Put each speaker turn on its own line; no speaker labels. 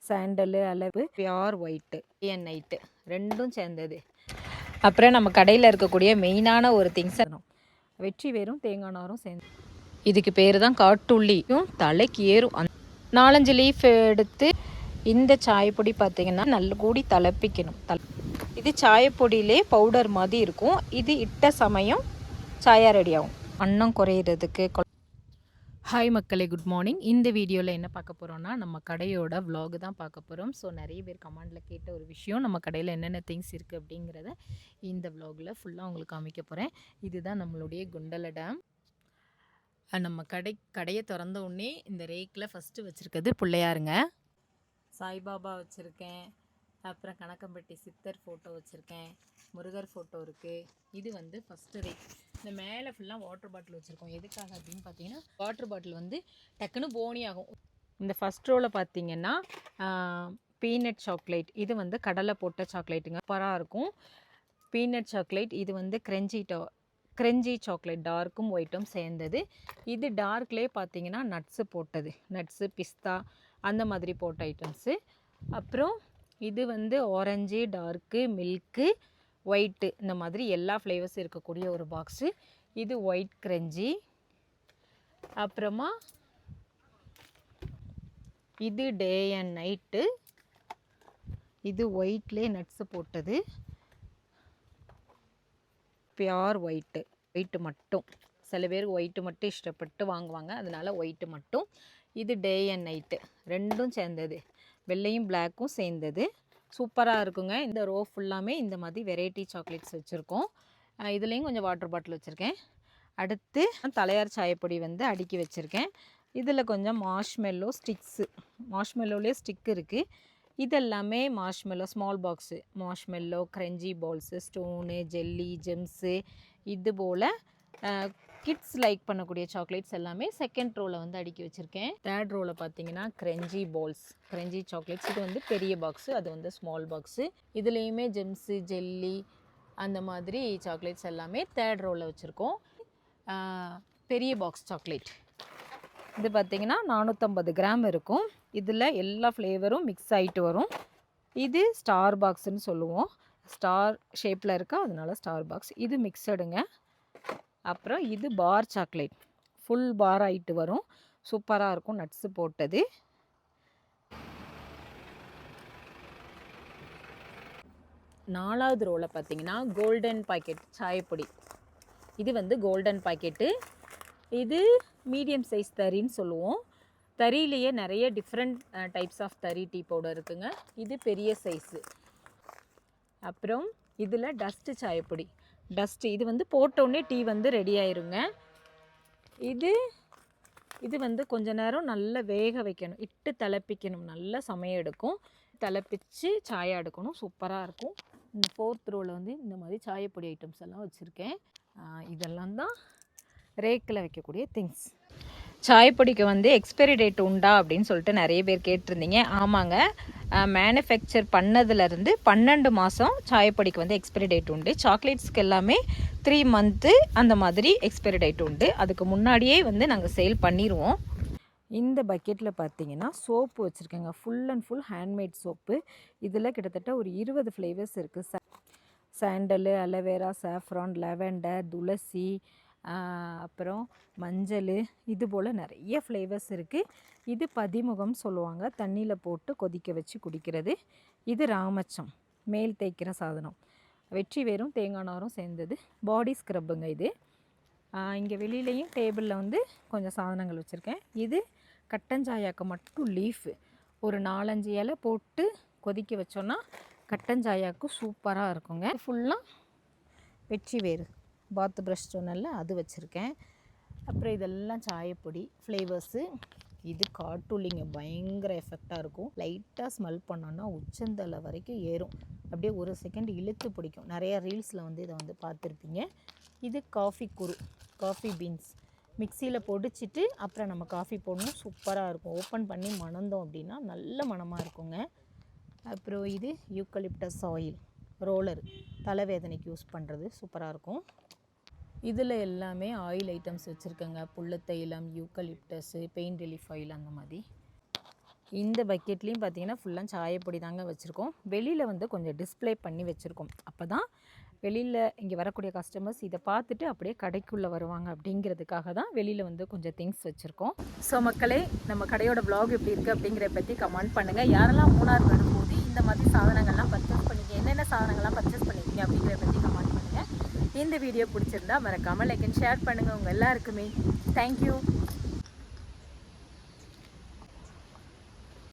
Sandal அளவு pure white and night ரெண்டும் சேர்ந்தது. அப்புறம் நம்ம கடையில் இருக்கக்கூடிய மெயினான ஒரு திங்ஸ் வெற்றி வேரும் தேங்காய் நாரும் சேர்ந்து இதுக்கு பேர் தான் காட்டுள்ளியும் தலைக்கு ஏறும். 4-5 லீஃப் எடுத்து இந்த சாயப்பொடி பார்த்திங்கன்னா நல்ல கூடி திளப்பிக்கணும். இது சாயப்பொடியிலே பவுடர் மாதிரி இருக்கும். இது இட்ட சமயம் சாயா ரெடி ஆகும். அன்னம் குறையிறதுக்கு. ஹாய் மக்களே, குட் மார்னிங். இந்த வீடியோவில் என்ன பார்க்க போகிறோன்னா நம்ம கடையோட vlog தான் பார்க்க போகிறோம். ஸோ நிறைய பேர் கமெண்டில் கேட்ட ஒரு விஷயம், நம்ம கடையில் என்னென்ன திங்ஸ் இருக்குது அப்படிங்கிறத இந்த vlogல ஃபுல்லாக உங்களுக்கு காமிக்க போகிறேன். இதுதான் நம்மளுடைய குண்டல டேம். நம்ம கடையை திறந்த உடனே இந்த ரேக்கில் ஃபஸ்ட்டு வச்சுருக்கிறது பிள்ளையாருங்க. சாய்பாபா வச்சுருக்கேன், அப்புறம் கணக்கம்பட்டி சித்தர் ஃபோட்டோ வச்சுருக்கேன், முருகர் ஃபோட்டோ இருக்குது. இது வந்து ஃபஸ்ட்டு ரேக். இந்த மேலே ஃபுல்லாக வாட்டர் பாட்டில் வச்சுருக்கோம். எதுக்காக அப்படின்னு பார்த்தீங்கன்னா, வாட்டர் பாட்டில் வந்து டக்குன்னு போனி ஆகும். இந்த ஃபஸ்ட் ரோவில் பார்த்தீங்கன்னா பீனட் சாக்லேட். இது வந்து கடலை போட்ட சாக்லேட்டுங்க, சூப்பராக இருக்கும். Peanut chocolate. இது வந்து கிரெஞ்சி சாக்லேட், டார்க்கும் ஒயிட்டும் சேர்ந்தது. இது டார்க்லேயே பார்த்தீங்கன்னா நட்ஸு போட்டது, நட்ஸு பிஸ்தா அந்த மாதிரி போட்ட ஐட்டம்ஸு. அப்புறம் இது வந்து ஆரஞ்சு, டார்க்கு, மில்க்கு, ஒயிட்டு, இந்த மாதிரி எல்லா ஃப்ளேவர்ஸ் இருக்கக்கூடிய ஒரு பாக்ஸு. இது ஒயிட் கிரஞ்சி. அப்புறமா இது டே அண்ட் நைட்டு. இது ஒயிட்லேயே நட்ஸு போட்டது, பியோர் ஒயிட்டு மட்டும். சில பேர் ஒயிட்டு மட்டும் இஷ்டப்பட்டு வாங்குவாங்க, அதனால ஒயிட்டு மட்டும். இது டே அண்ட் நைட்டு ரெண்டும் சேர்ந்தது, வெள்ளையும் பிளாக்கும் சேர்ந்தது. சூப்பராக இருக்குங்க. இந்த ரோ ஃபுல்லாமே இந்த மாதிரி வெரைட்டி சாக்லேட்ஸ் வச்சுருக்கோம். இதுலேயும் கொஞ்சம் வாட்டர் பாட்டில் வச்சுருக்கேன். அடுத்து தலையார் சாயப்பொடி வந்து அடுக்கி வச்சுருக்கேன். இதில் கொஞ்சம் மார்ஷ்மெல்லோ ஸ்டிக்ஸு, மார்ஷ்மெல்லோலேயே ஸ்டிக் இருக்குது. இதெல்லாமே marshmallow small box, marshmallow, crunchy balls, stone, jelly, Gems, இது போல் கிட்ஸ் லைக் பண்ணக்கூடிய சாக்லேட்ஸ் எல்லாமே செகண்ட் ரோவில் வந்து அடுக்கி வச்சுருக்கேன். தேர்ட் ரோவில் பார்த்தீங்கன்னா கிரஞ்சி பால்ஸ், கிரஞ்சி சாக்லேட்ஸ். இது வந்து பெரிய பாக்ஸு, அது வந்து ஸ்மால் பாக்ஸு. இதுலேயுமே ஜெம்ஸு, ஜெல்லி, அந்த மாதிரி சாக்லேட்ஸ் எல்லாமே தேர்ட் ரோவில் வச்சுருக்கோம். பெரிய பாக்ஸ் சாக்லேட் இது பார்த்திங்கன்னா 450 கிராம் இருக்கும். இதில் எல்லா ஃப்ளேவரும் மிக்ஸ் ஆகிட்டு வரும். இது ஸ்டார் பாக்ஸுன்னு சொல்லுவோம், ஸ்டார் ஷேப்பில் இருக்கா, அதனால ஸ்டார் பாக்ஸ். இது மிக்சடுங்க. அப்புறம் இது பார் சாக்லேட், ஃபுல் பார் ஆகிட்டு வரும், சூப்பராக இருக்கும், நட்ஸு போட்டது. நாலாவது ரோவில் பார்த்தீங்கன்னா கோல்டன் பாக்கெட் சாயப்பொடி. இது வந்து கோல்டன் பாக்கெட்டு. இது மீடியம் சைஸ் தறின்னு சொல்லுவோம். தறியிலேயே நிறைய டிஃப்ரெண்ட் டைப்ஸ் ஆஃப் தறி டீ பவுடர் இருக்குங்க. இது பெரிய சைஸு. அப்புறம் இதில் டஸ்ட்டு சாயப்பொடி, டஸ்ட்டு. இது வந்து போட்டோடனே டீ வந்து ரெடி ஆயிருங்க. இது வந்து கொஞ்ச நேரம் நல்லா வேக வைக்கணும், இட்டு திளப்பிக்கணும், நல்லா சமையம் எடுக்கும். திளப்பிச்சு சாயா எடுக்கணும், சூப்பராக இருக்கும். இந்த ஃபோர்த் ரோவில் வந்து இந்த மாதிரி சாயப்பொடி ஐட்டம்ஸ் எல்லாம் வச்சுருக்கேன். இதெல்லாம் தான் ரேக்கில் வைக்கக்கூடிய திங்ஸ். சாயப்பொடிக்கு வந்து எக்ஸ்பைரி டேட் உண்டா அப்படின்னு சொல்லிட்டு நிறைய பேர் கேட்டிருந்தீங்க. ஆமாங்க, மேனுஃபேக்சர் பண்ணதுலேருந்து 12 மாதம் சாயப்பொடிக்கு வந்து எக்ஸ்பைரி டேட் உண்டு. சாக்லேட்ஸ்க்கு எல்லாமே 3 மந்த்து அந்த மாதிரி எக்ஸ்பைரி டேட் உண்டு. அதுக்கு முன்னாடியே வந்து நாங்கள் சேல் பண்ணிடுவோம். இந்த பக்கெட்டில் பார்த்தீங்கன்னா சோப்பு வச்சுருக்கேங்க, full and full handmade soap. இதில் கிட்டத்தட்ட ஒரு 20 ஃப்ளேவர்ஸ் இருக்குது. சாண்டலு, அலோவேரா, சாஃப்ரான், லெவெண்டர், துளசி, அப்புறம் மஞ்சள், இது போல் நிறைய ஃப்ளேவர்ஸ் இருக்குது. இது பதிமுகம் சொல்லுவாங்க, தண்ணியில் போட்டு கொதிக்க வச்சு குடிக்கிறது. இது ராமச்சம், மேல் தேய்க்கிற சாதனம். வெற்றி வேரும் தேங்காய் நாரும் சேர்ந்தது, பாடி ஸ்க்ரப்புங்க இது. இங்கே வெளியிலையும் டேபிளில் வந்து கொஞ்சம் சாதனங்கள் வச்சுருக்கேன். இது கட்டஞ்சாயாக்கு மட்டும் லீஃபு, ஒரு 4-5 இலை போட்டு கொதிக்க வச்சோன்னா கட்டஞ்சாயாக்கு சூப்பராக இருக்குங்க. ஃபுல்லாக வெற்றி வேறு பாத் ப்ரஷ் சொன்னல, அது வச்சுருக்கேன். அப்புறம் இதெல்லாம் சாயப்பொடி ஃப்ளேவர்ஸு. இது காட்டுள்ளிங்க, பயங்கர எஃபெக்டாக இருக்கும். லைட்டாக ஸ்மெல் பண்ணோன்னா உச்சந்தலை வரைக்கும் ஏறும், அப்படியே ஒரு செகண்ட் இழுத்து பிடிக்கும். நிறையா ரீல்ஸில் வந்து இதை வந்து பார்த்துருப்பீங்க. இது காஃபி குரு, காஃபி பீன்ஸ் மிக்சியில் பொடிச்சிட்டு அப்புறம் நம்ம காஃபி போடணும், சூப்பராக இருக்கும். ஓப்பன் பண்ணி மணந்தோம் அப்படின்னா நல்ல மணமாக இருக்குங்க. அப்புறம் இது யூக்கலிப்டஸ் ஆயில் ரோலர், தலைவேதனைக்கு யூஸ் பண்ணுறது, சூப்பராக இருக்கும். இதில் எல்லாமே ஆயில் ஐட்டம்ஸ் வச்சுருக்கேங்க, புல்ல தைலம், யூக்கலிப்டஸ்ஸு, பெயின் ரிலீஃப் ஆயில், அந்த மாதிரி. இந்த பக்கெட்லேயும் பார்த்தீங்கன்னா ஃபுல்லாக சாயப்பொடி தாங்க வச்சுருக்கோம். வெளியில் வந்து கொஞ்சம் டிஸ்ப்ளே பண்ணி வச்சுருக்கோம். அப்போ தான் வெளியில் இங்கே வரக்கூடிய கஸ்டமர்ஸ் இதை பார்த்துட்டு அப்படியே கடைக்குள்ளே வருவாங்க அப்படிங்கிறதுக்காக தான் வெளியில் வந்து கொஞ்சம் திங்ஸ் வச்சுருக்கோம். ஸோ மக்களே, நம்ம கடையோட vlog எப்படி இருக்குது அப்படிங்கிறத பற்றி கமெண்ட் பண்ணுங்கள். யாரெல்லாம் மூணார் வரும்போது இந்த மாதிரி சாதனங்கள்லாம் பர்ச்சேஸ் பண்ணிக்க என்னென்ன சாதனங்கள்லாம் பர்ச்சேஸ் பண்ணிக்கிங்க அப்படிங்கிறத பற்றி கமெண்ட் பண்ணுங்கள். இந்த வீடியோ பிடிச்சிருந்தா மறக்காமல் லைக் அண்ட் ஷேர் பண்ணுங்கள் உங்கள் எல்லாருக்குமே. தேங்க்யூ.